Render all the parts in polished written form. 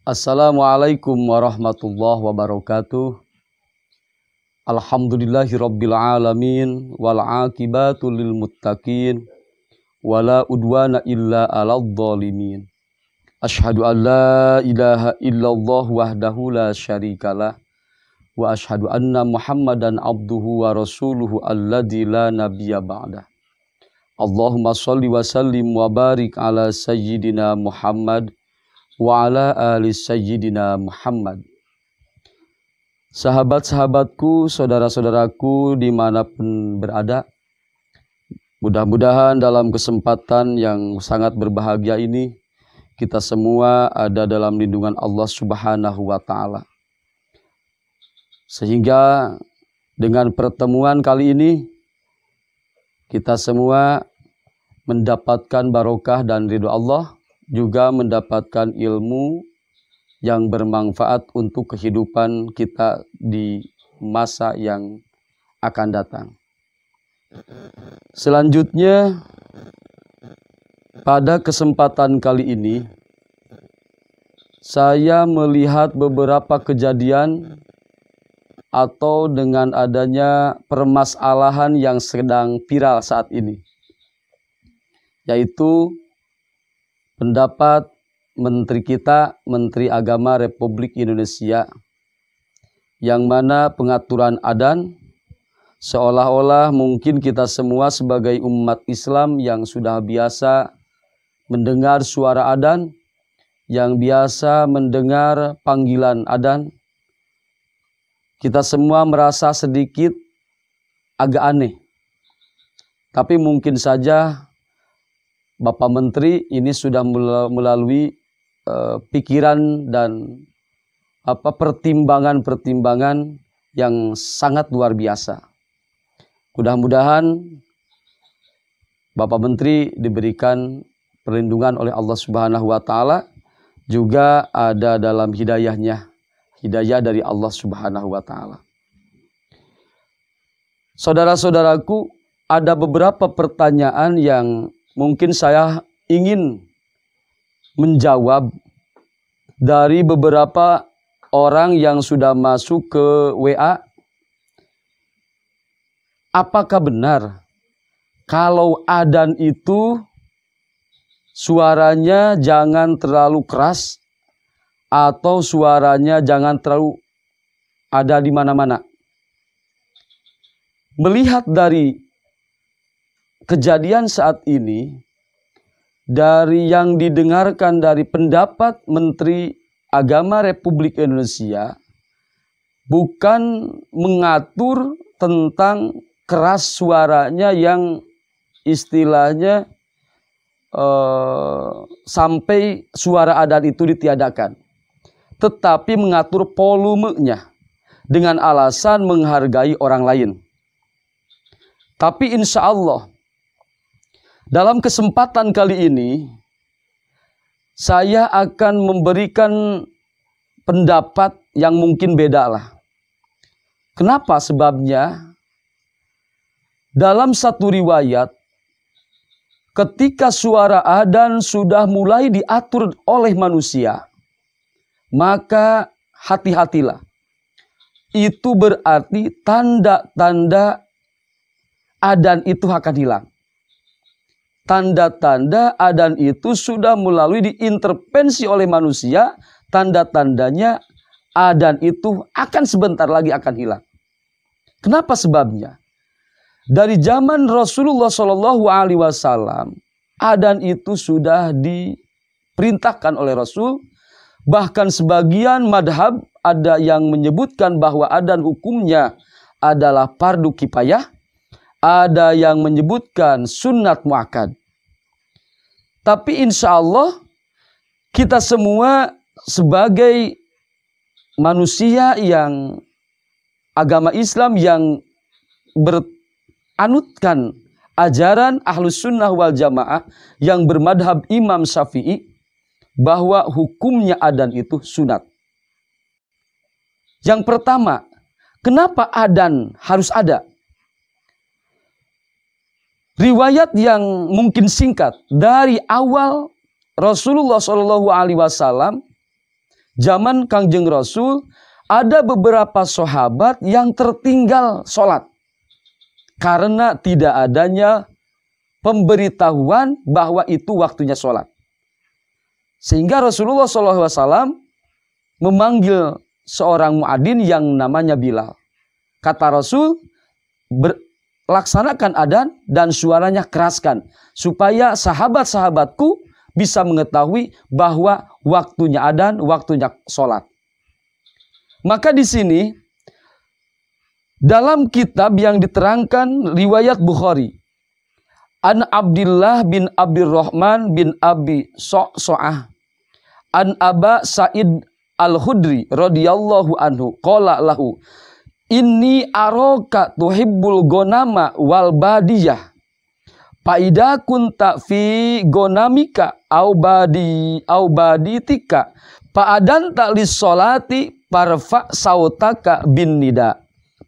Assalamualaikum warahmatullahi wabarakatuh. Alhamdulillahirabbil alamin wal aqibatu lil muttaqin wala udwana illa 'alal zalimin. Asyhadu an la ilaha illallah wahdahu la syarikalah wa asyhadu anna Muhammadan abduhu wa rasuluhu alladzi la nabiyya ba'dah. Allahumma shalli wa sallim wa barik ala sayyidina Muhammad wa ala ali sayyidina Muhammad. Sahabat-sahabatku, saudara-saudaraku dimanapun berada, mudah-mudahan dalam kesempatan yang sangat berbahagia ini kita semua ada dalam lindungan Allah Subhanahu wa Ta'ala, sehingga dengan pertemuan kali ini kita semua mendapatkan barokah dan ridho Allah, juga mendapatkan ilmu yang bermanfaat untuk kehidupan kita di masa yang akan datang. Selanjutnya, pada kesempatan kali ini, saya melihat beberapa kejadian atau dengan adanya permasalahan yang sedang viral saat ini, yaitu pendapat Menteri kita, Menteri Agama Republik Indonesia, yang mana pengaturan adzan seolah-olah mungkin kita semua sebagai umat Islam yang sudah biasa mendengar suara adzan, yang biasa mendengar panggilan adzan, kita semua merasa sedikit agak aneh. Tapi mungkin saja Bapak Menteri ini sudah melalui pikiran dan pertimbangan-pertimbangan yang sangat luar biasa. Mudah-mudahan Bapak Menteri diberikan perlindungan oleh Allah Subhanahu wa Ta'ala, juga ada dalam hidayahnya, hidayah dari Allah Subhanahu wa Ta'ala. Saudara-saudaraku, ada beberapa pertanyaan yang mungkin saya ingin menjawab dari beberapa orang yang sudah masuk ke WA. Apakah benar kalau adzan itu suaranya jangan terlalu keras atau suaranya jangan terlalu ada di mana-mana? Melihat dari kejadian saat ini, dari yang didengarkan dari pendapat Menteri Agama Republik Indonesia, bukan mengatur tentang keras suaranya yang istilahnya sampai suara adzan itu ditiadakan, tetapi mengatur volumenya dengan alasan menghargai orang lain. Tapi insya Allah dalam kesempatan kali ini, saya akan memberikan pendapat yang mungkin beda lah. Kenapa? Sebabnya, dalam satu riwayat, ketika suara adzan sudah mulai diatur oleh manusia, maka hati-hatilah. Itu berarti tanda-tanda adzan itu akan hilang. Tanda-tanda adzan itu sudah melalui diintervensi oleh manusia, tanda-tandanya adzan itu akan sebentar lagi akan hilang. Kenapa sebabnya? Dari zaman Rasulullah SAW, adzan itu sudah diperintahkan oleh Rasul. Bahkan sebagian madhab ada yang menyebutkan bahwa adzan hukumnya adalah fardu kifayah. Ada yang menyebutkan sunnat muakkad. Tapi insya Allah kita semua sebagai manusia yang agama Islam yang beranutkan ajaran Ahlus Sunnah wal Jamaah yang bermadhab Imam Syafi'i, bahwa hukumnya adzan itu sunat. Yang pertama, kenapa adzan harus ada? Riwayat yang mungkin singkat dari awal Rasulullah SAW zaman Kangjeng Rasul ada beberapa sahabat yang tertinggal sholat karena tidak adanya pemberitahuan bahwa itu waktunya sholat. Sehingga Rasulullah SAW memanggil seorang muadzin yang namanya Bilal. Kata Rasul, laksanakan adzan dan suaranya keraskan supaya sahabat-sahabatku bisa mengetahui bahwa waktunya adzan, waktunya sholat. Maka di sini dalam kitab yang diterangkan riwayat Bukhari, An Abdullah bin Abdurrahman bin Abi So'ah An Aba Sa'id Al-Khudri radhiyallahu anhu qala lahu inni araka tuhibbul gonama wal badiyah faida kunta fi gonamika au baditika fa adanta lis salati parfa sautaka bin nida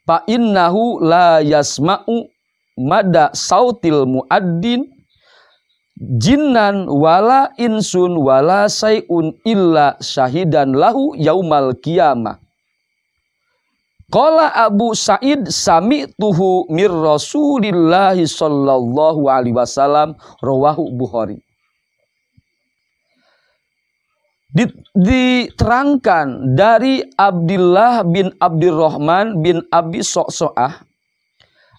fa innahu la yasma'u mada sautil muaddin jinnan wala insun wala sayun illa syahidan lahu yaumal qiyamah. Qala Abu Sa'id sami'tuhu mir Rasulillah sallallahu alaihi wasallam rawahu Bukhari. Diterangkan dari Abdullah bin Abdurrahman bin Abi So'ah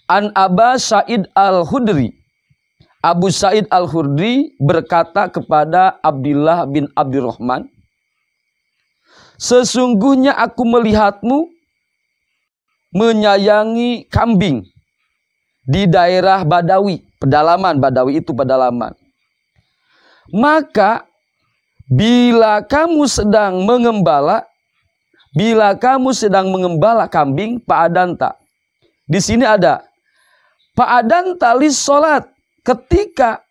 An Aba Sa'id Al-Khudri. Abu Sa'id Al-Khudri berkata kepada Abdullah bin Abdurrahman, sesungguhnya aku melihatmu menyayangi kambing di daerah Badawi, pedalaman. Badawi itu pedalaman. Maka bila kamu sedang mengembala kambing, Fa'adanta. Di sini ada Fa'adanta lis sholat. Ketika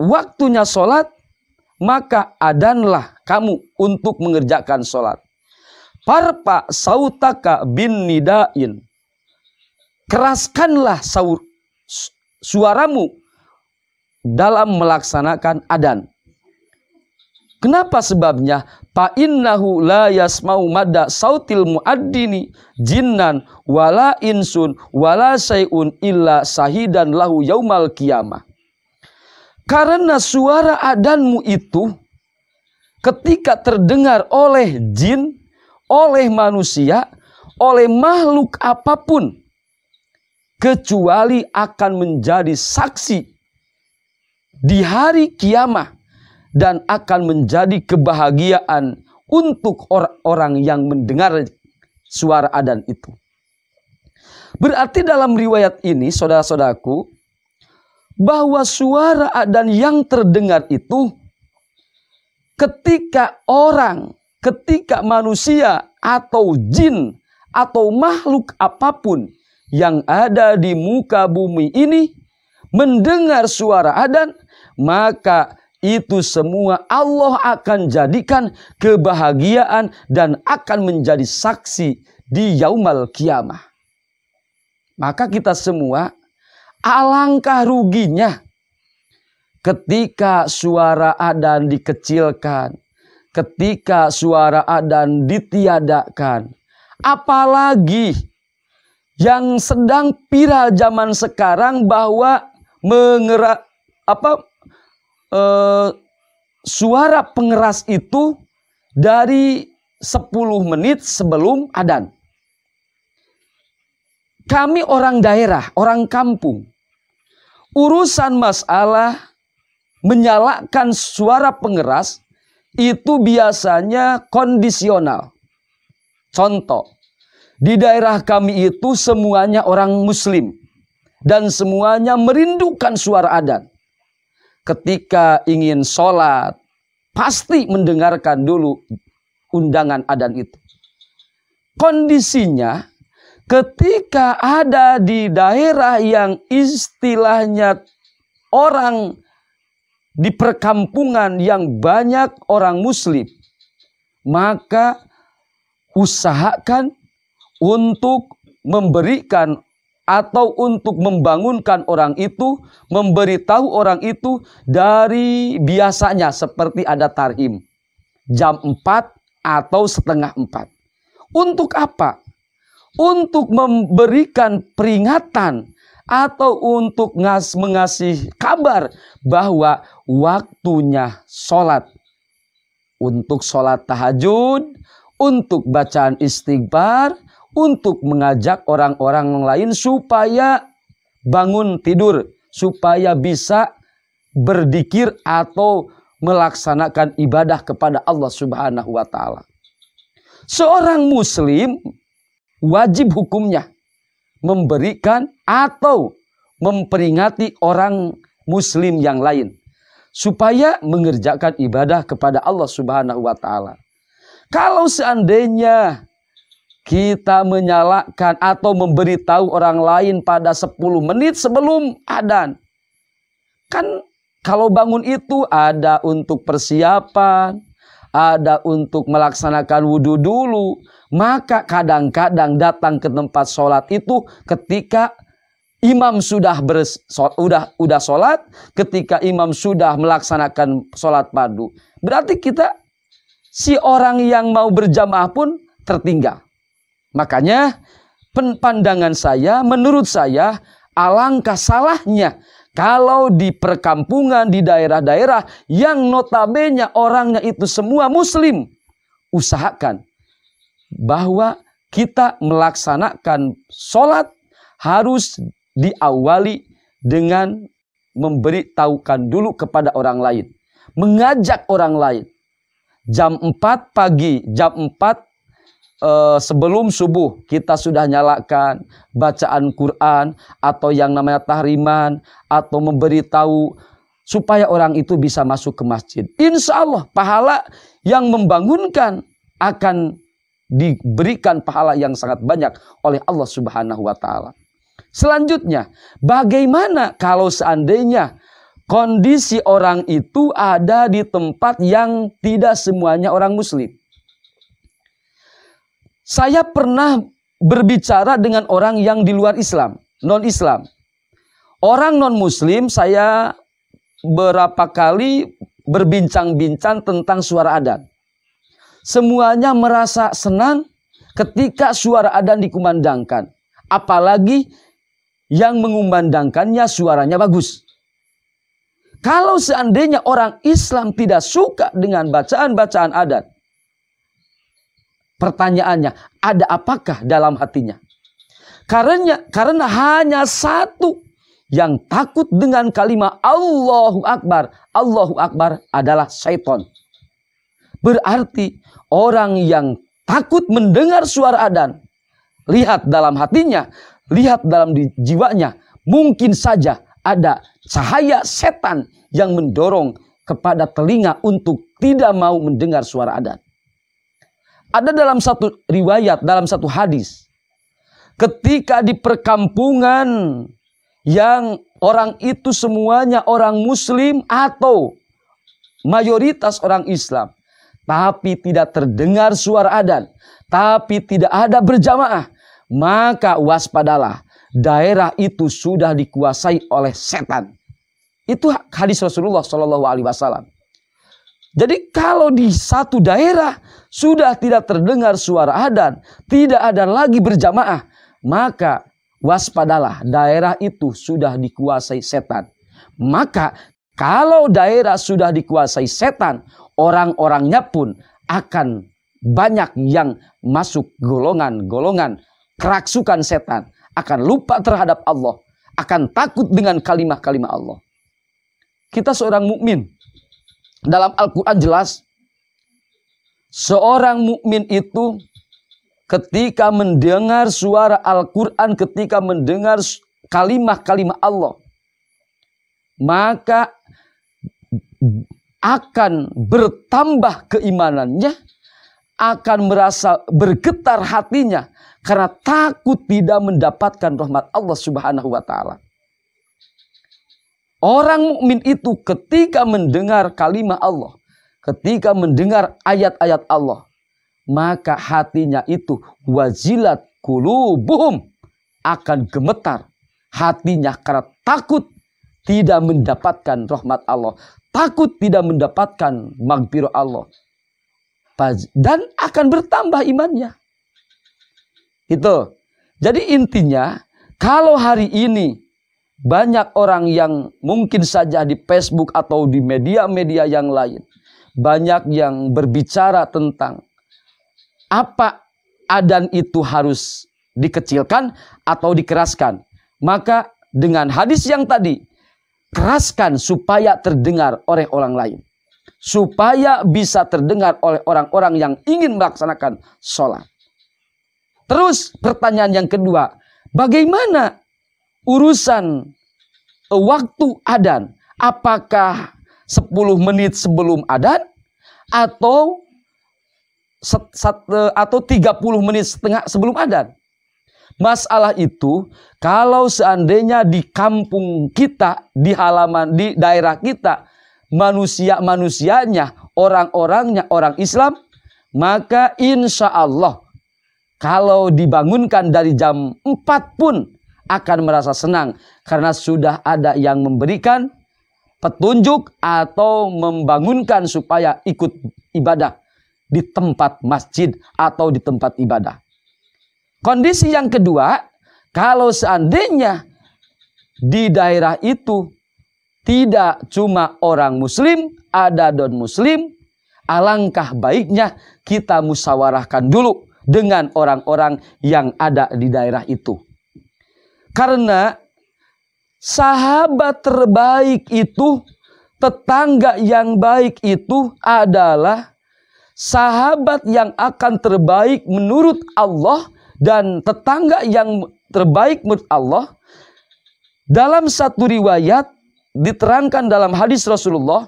waktunya sholat, maka adanlah kamu untuk mengerjakan sholat. Parpa sautaka bin nidain. Keraskanlah suaramu dalam melaksanakan adan. Kenapa sebabnya? Fa innahu la yasma'u madda sautil muaddini jinnan wala insun wala sayun illa sahidan lahu yaumal qiyamah. Karena suara adanmu itu ketika terdengar oleh jin, oleh manusia, oleh makhluk apapun, kecuali akan menjadi saksi di hari kiamat dan akan menjadi kebahagiaan untuk orang-orang yang mendengar suara adzan itu. Berarti dalam riwayat ini, saudara-saudaraku, bahwa suara adzan yang terdengar itu ketika manusia atau jin atau makhluk apapun yang ada di muka bumi ini mendengar suara adzan, maka itu semua Allah akan jadikan kebahagiaan dan akan menjadi saksi di yaumal qiyamah. Maka kita semua alangkah ruginya ketika suara adzan dikecilkan, ketika suara adzan ditiadakan. Apalagi yang sedang viral zaman sekarang bahwa suara pengeras itu dari 10 menit sebelum adzan. Kami orang daerah, orang kampung, urusan masalah menyalakan suara pengeras itu biasanya kondisional. Contoh, di daerah kami itu semuanya orang muslim dan semuanya merindukan suara adzan. Ketika ingin sholat, pasti mendengarkan dulu undangan adzan itu. Kondisinya, ketika ada di daerah yang istilahnya orang di perkampungan yang banyak orang muslim, maka usahakan untuk memberikan atau untuk membangunkan orang itu, memberitahu orang itu dari biasanya seperti ada tarhim. Jam 4 atau setengah 4. Untuk apa? Untuk memberikan peringatan atau untuk mengasih kabar bahwa waktunya sholat. Untuk sholat tahajud, untuk bacaan istighfar, untuk mengajak orang-orang lain supaya bangun tidur, supaya bisa berzikir atau melaksanakan ibadah kepada Allah Subhanahu wa Ta'ala. Seorang muslim wajib hukumnya memberikan atau memperingati orang muslim yang lain supaya mengerjakan ibadah kepada Allah Subhanahu wa Ta'ala. Kalau seandainya kita menyalakan atau memberitahu orang lain pada 10 menit sebelum adzan, kan kalau bangun itu ada untuk persiapan, ada untuk melaksanakan wudhu dulu. Maka kadang-kadang datang ke tempat sholat itu ketika imam sudah sholat, ketika imam sudah melaksanakan sholat fardu. Berarti si orang yang mau berjamaah pun tertinggal. Makanya pandangan saya, menurut saya, alangkah salahnya kalau di perkampungan, di daerah-daerah yang notabene orangnya itu semua muslim, usahakan bahwa kita melaksanakan sholat harus diawali dengan memberitahukan dulu kepada orang lain. Mengajak orang lain. Jam 4 pagi, jam 4 sebelum subuh kita sudah nyalakan bacaan Quran atau yang namanya tahriman atau memberitahu supaya orang itu bisa masuk ke masjid. Insya Allah pahala yang membangunkan akan diberikan pahala yang sangat banyak oleh Allah Subhanahu wa Ta'ala. Selanjutnya, bagaimana kalau seandainya kondisi orang itu ada di tempat yang tidak semuanya orang muslim? Saya pernah berbicara dengan orang yang di luar Islam, non-Islam. Orang non-muslim saya berapa kali berbincang-bincang tentang suara adzan. Semuanya merasa senang ketika suara adzan dikumandangkan. Apalagi yang mengumandangkannya suaranya bagus. Kalau seandainya orang Islam tidak suka dengan bacaan-bacaan adzan, pertanyaannya, ada apakah dalam hatinya? Karena hanya satu yang takut dengan kalimat Allahu Akbar. Allahu Akbar adalah syaitan. Berarti orang yang takut mendengar suara adzan, lihat dalam hatinya, lihat dalam jiwanya, mungkin saja ada cahaya setan yang mendorong kepada telinga untuk tidak mau mendengar suara adzan. Ada dalam satu riwayat, dalam satu hadis, ketika di perkampungan yang orang itu semuanya orang muslim atau mayoritas orang Islam, tapi tidak terdengar suara adzan, tapi tidak ada berjamaah, maka waspadalah, daerah itu sudah dikuasai oleh setan. Itu hadis Rasulullah SAW. Jadi kalau di satu daerah sudah tidak terdengar suara adzan, tidak ada lagi berjamaah, maka waspadalah, daerah itu sudah dikuasai setan. Maka kalau daerah sudah dikuasai setan, orang-orangnya pun akan banyak yang masuk golongan-golongan kerasukan setan, akan lupa terhadap Allah, akan takut dengan kalimat-kalimat Allah. Kita seorang mukmin, dalam Al-Quran jelas, seorang mukmin itu ketika mendengar suara Al-Quran, ketika mendengar kalimat-kalimat Allah, maka akan bertambah keimanannya, akan merasa bergetar hatinya karena takut tidak mendapatkan rahmat Allah Subhanahu wa Ta'ala. Orang mukmin itu ketika mendengar kalimat Allah, ketika mendengar ayat-ayat Allah, maka hatinya itu wajilat qulubuhum, akan gemetar hatinya karena takut tidak mendapatkan rahmat Allah, takut tidak mendapatkan maghfirah Allah. dan akan bertambah imannya. Itu. Jadi intinya, kalau hari ini banyak orang yang mungkin saja di Facebook atau di media-media yang lain, banyak yang berbicara tentang apa adzan itu harus dikecilkan atau dikeraskan. Maka dengan hadis yang tadi, keraskan supaya terdengar oleh orang lain. Supaya bisa terdengar oleh orang-orang yang ingin melaksanakan sholat. Terus pertanyaan yang kedua, bagaimana urusan waktu adzan? Apakah 10 menit sebelum adzan atau 30 menit setengah sebelum adzan? Masalah itu kalau seandainya di kampung kita, di halaman, di daerah kita, manusia-manusianya, orang-orangnya orang Islam, maka insya Allah kalau dibangunkan dari jam 4 pun akan merasa senang. Karena sudah ada yang memberikan petunjuk atau membangunkan supaya ikut ibadah di tempat masjid atau di tempat ibadah. Kondisi yang kedua, kalau seandainya di daerah itu tidak cuma orang muslim, ada non-muslim, alangkah baiknya kita musyawarahkan dulu dengan orang-orang yang ada di daerah itu. Karena sahabat terbaik itu, tetangga yang baik itu adalah sahabat yang akan terbaik menurut Allah dan tetangga yang terbaik menurut Allah. Dalam satu riwayat diterangkan dalam hadis Rasulullah,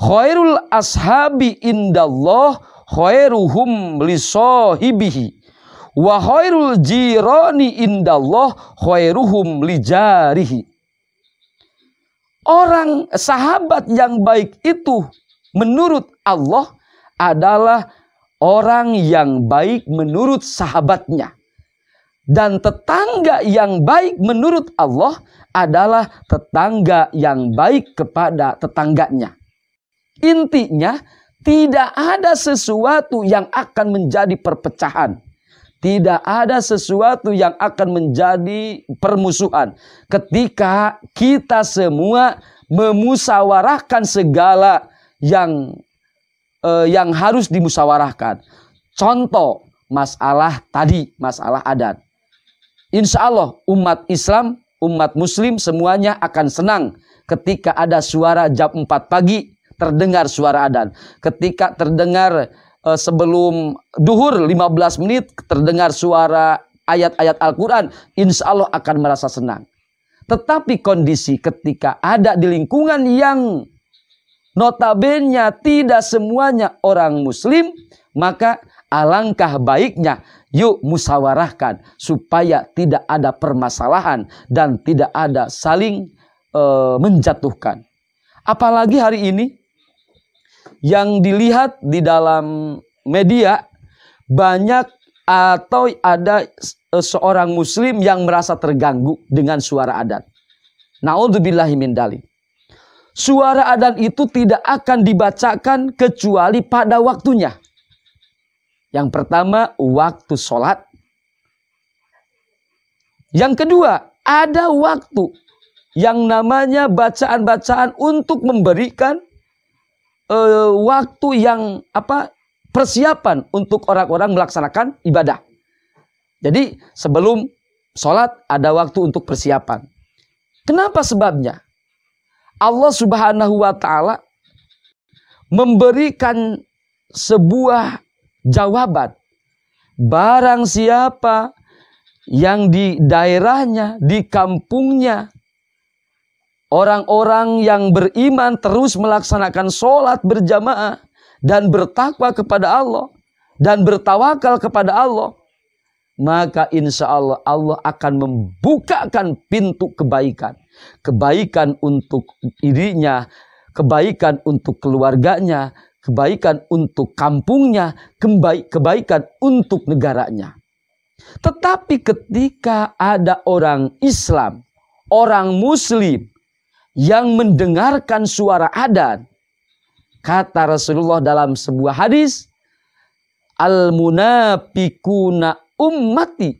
khairul ashabi indallah khairuhum li sahibihi wa khairul jirani indallah khairuhum li jarihi. Orang sahabat yang baik itu menurut Allah adalah orang yang baik menurut sahabatnya. Dan tetangga yang baik menurut Allah adalah tetangga yang baik kepada tetangganya. Intinya, tidak ada sesuatu yang akan menjadi perpecahan. Tidak ada sesuatu yang akan menjadi permusuhan. Ketika kita semua memusyawarahkan segala yang harus dimusyawarahkan. Contoh, masalah tadi, masalah adat. Insya Allah umat Islam, umat Muslim semuanya akan senang ketika ada suara jam 4 pagi. Terdengar suara adzan. Ketika terdengar sebelum duhur 15 menit terdengar suara ayat-ayat Al-Quran, insya Allah akan merasa senang. Tetapi kondisi ketika ada di lingkungan yang notabene tidak semuanya orang muslim, maka alangkah baiknya yuk musyawarahkan supaya tidak ada permasalahan dan tidak ada saling menjatuhkan. Apalagi hari ini yang dilihat di dalam media banyak atau ada seorang muslim yang merasa terganggu dengan suara adzan. Naudzubillahi min dzalik. Suara adzan itu tidak akan dibacakan kecuali pada waktunya. Yang pertama, waktu sholat. Yang kedua, ada waktu yang namanya bacaan-bacaan untuk memberikan waktu yang persiapan untuk orang-orang melaksanakan ibadah. Jadi sebelum sholat ada waktu untuk persiapan. Kenapa sebabnya? Allah Subhanahu wa ta'ala memberikan sebuah jawaban. Barang siapa yang di daerahnya, di kampungnya, orang-orang yang beriman terus melaksanakan sholat berjamaah dan bertakwa kepada Allah dan bertawakal kepada Allah, maka insya Allah Allah akan membukakan pintu kebaikan. Kebaikan untuk dirinya, kebaikan untuk keluarganya, kebaikan untuk kampungnya, kebaikan untuk negaranya. Tetapi ketika ada orang Islam, orang Muslim yang mendengarkan suara adzan, kata Rasulullah dalam sebuah hadis, al munafiquna ummati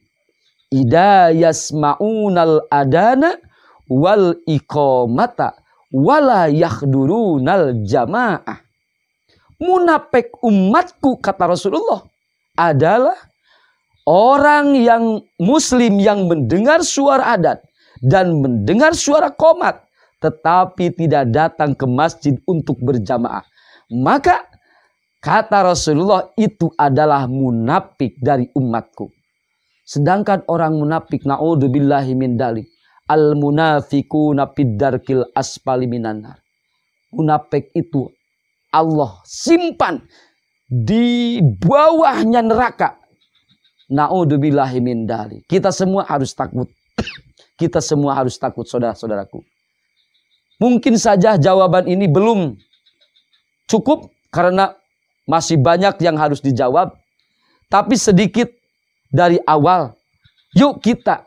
idza yasma'unal adana wal iqamata wala yakhdurunal jamaah. Munafik umatku, kata Rasulullah, adalah orang yang muslim yang mendengar suara adzan dan mendengar suara qomat, tetapi tidak datang ke masjid untuk berjamaah. Maka kata Rasulullah, itu adalah munafik dari umatku. Sedangkan orang munafik, na'udzubillahi min dzalik, al munafiquna fid darkil asfali minan nar. Munafik itu Allah simpan di bawahnya neraka. Na'udzubillahi min dzalik. Kita semua harus takut. Kita semua harus takut, saudara-saudaraku. Mungkin saja jawaban ini belum cukup karena masih banyak yang harus dijawab. Tapi sedikit dari awal, yuk kita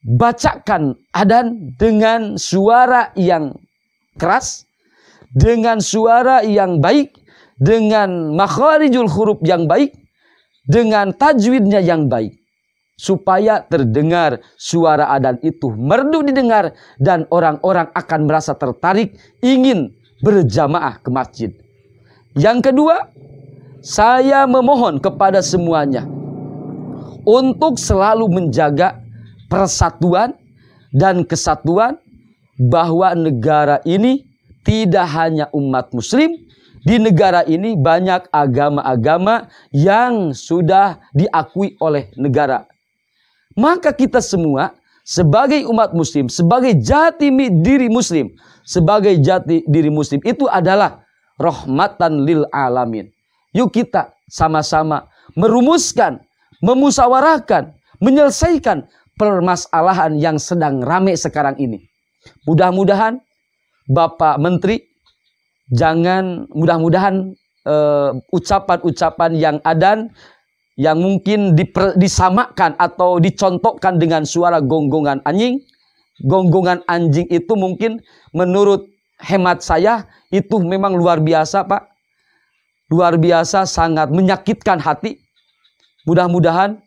bacakan adzan dengan suara yang keras, dengan suara yang baik, dengan makharijul huruf yang baik, dengan tajwidnya yang baik, supaya terdengar suara adzan itu merdu didengar dan orang-orang akan merasa tertarik ingin berjamaah ke masjid. Yang kedua, saya memohon kepada semuanya untuk selalu menjaga persatuan dan kesatuan, bahwa negara ini tidak hanya umat muslim. Di negara ini banyak agama-agama yang sudah diakui oleh negara. Maka kita semua sebagai umat muslim, sebagai jati diri muslim, sebagai jati diri muslim itu adalah rahmatan lil alamin. Yuk kita sama-sama merumuskan, memusyawarahkan, menyelesaikan permasalahan yang sedang ramai sekarang ini. Mudah-mudahan Bapak Menteri, mudah-mudahan ucapan-ucapan yang adzan yang mungkin disamakan atau dicontohkan dengan suara gonggongan anjing. Gonggongan anjing itu mungkin menurut hemat saya itu memang luar biasa, Pak. Luar biasa, sangat menyakitkan hati. Mudah-mudahan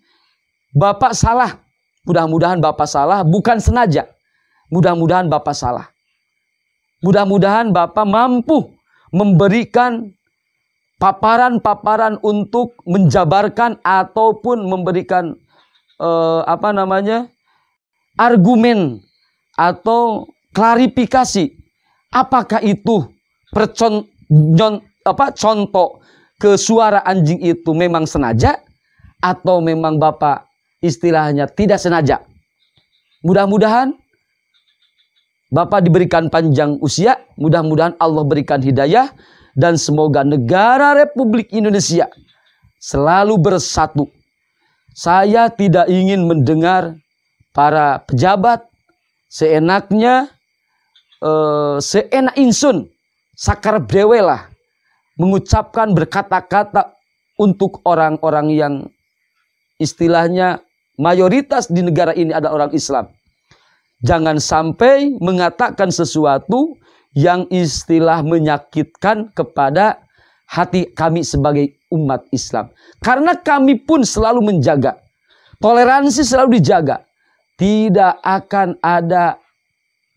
Bapak salah. Mudah-mudahan Bapak salah, bukan sengaja. Mudah-mudahan Bapak salah. Mudah-mudahan Bapak mampu memberikan paparan-paparan untuk menjabarkan ataupun memberikan argumen atau klarifikasi. Apakah itu contoh ke suara anjing itu memang sengaja atau memang Bapak istilahnya tidak sengaja. Mudah-mudahan Bapak diberikan panjang usia, mudah-mudahan Allah berikan hidayah, dan semoga negara Republik Indonesia selalu bersatu. Saya tidak ingin mendengar para pejabat seenaknya, seenak insun, sakar brewelah, mengucapkan berkata-kata untuk orang-orang yang istilahnya mayoritas di negara ini adalah orang Islam. Jangan sampai mengatakan sesuatu yang istilah menyakitkan kepada hati kami sebagai umat Islam. Karena kami pun selalu menjaga. Toleransi selalu dijaga. Tidak akan ada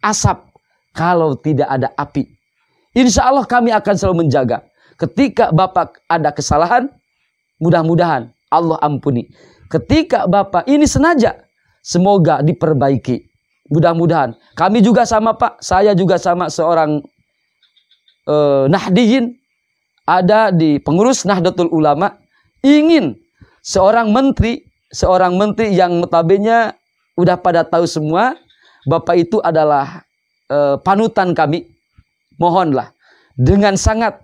asap kalau tidak ada api. Insya Allah kami akan selalu menjaga. Ketika Bapak ada kesalahan, mudah-mudahan Allah ampuni. Ketika Bapak ini sengaja, semoga diperbaiki. Mudah-mudahan. Kami juga sama, Pak. Saya juga sama seorang Nahdiyin. Ada di pengurus Nahdlatul Ulama. Ingin seorang menteri yang notabene udah pada tahu semua. Bapak itu adalah panutan kami. Mohonlah. Dengan sangat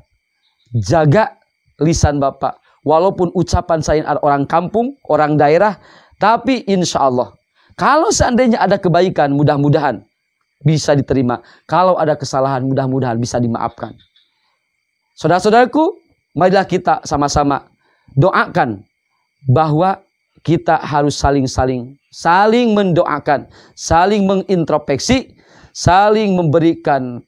jaga lisan Bapak. Walaupun ucapan saya orang kampung, orang daerah. Tapi insya Allah. Kalau seandainya ada kebaikan, mudah-mudahan bisa diterima. Kalau ada kesalahan, mudah-mudahan bisa dimaafkan. Saudara-saudaraku, marilah kita sama-sama doakan bahwa kita harus saling mendoakan, saling mengintrospeksi, saling memberikan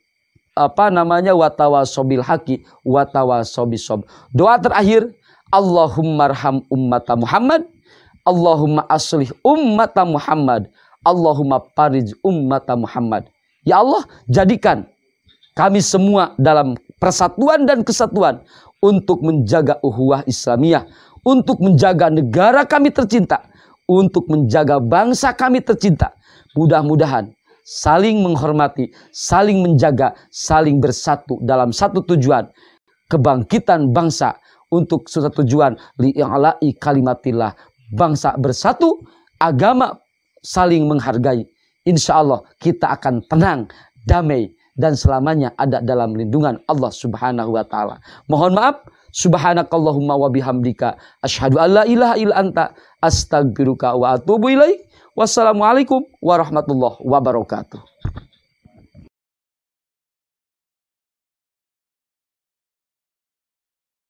watawasobil haqi, watawasobis sob. Doa terakhir, Allahumma arham ummata Muhammad, Allahumma aslih ummata Muhammad, Allahumma farij ummata Muhammad. Ya Allah, jadikan kami semua dalam persatuan dan kesatuan untuk menjaga ukhuwah Islamiyah, untuk menjaga negara kami tercinta, untuk menjaga bangsa kami tercinta. Mudah-mudahan saling menghormati, saling menjaga, saling bersatu dalam satu tujuan, kebangkitan bangsa untuk satu tujuan, li'ala'i kalimatillah, bangsa bersatu, agama saling menghargai. Insya Allah kita akan tenang, damai, dan selamanya ada dalam lindungan Allah Subhanahu wa Ta'ala. Mohon maaf. Subhanakallahumma wa bihamdika asyhadu an la ilaha illa anta astaghfiruka wa atubu ilaik. Wassalamualaikum warahmatullahi wabarakatuh.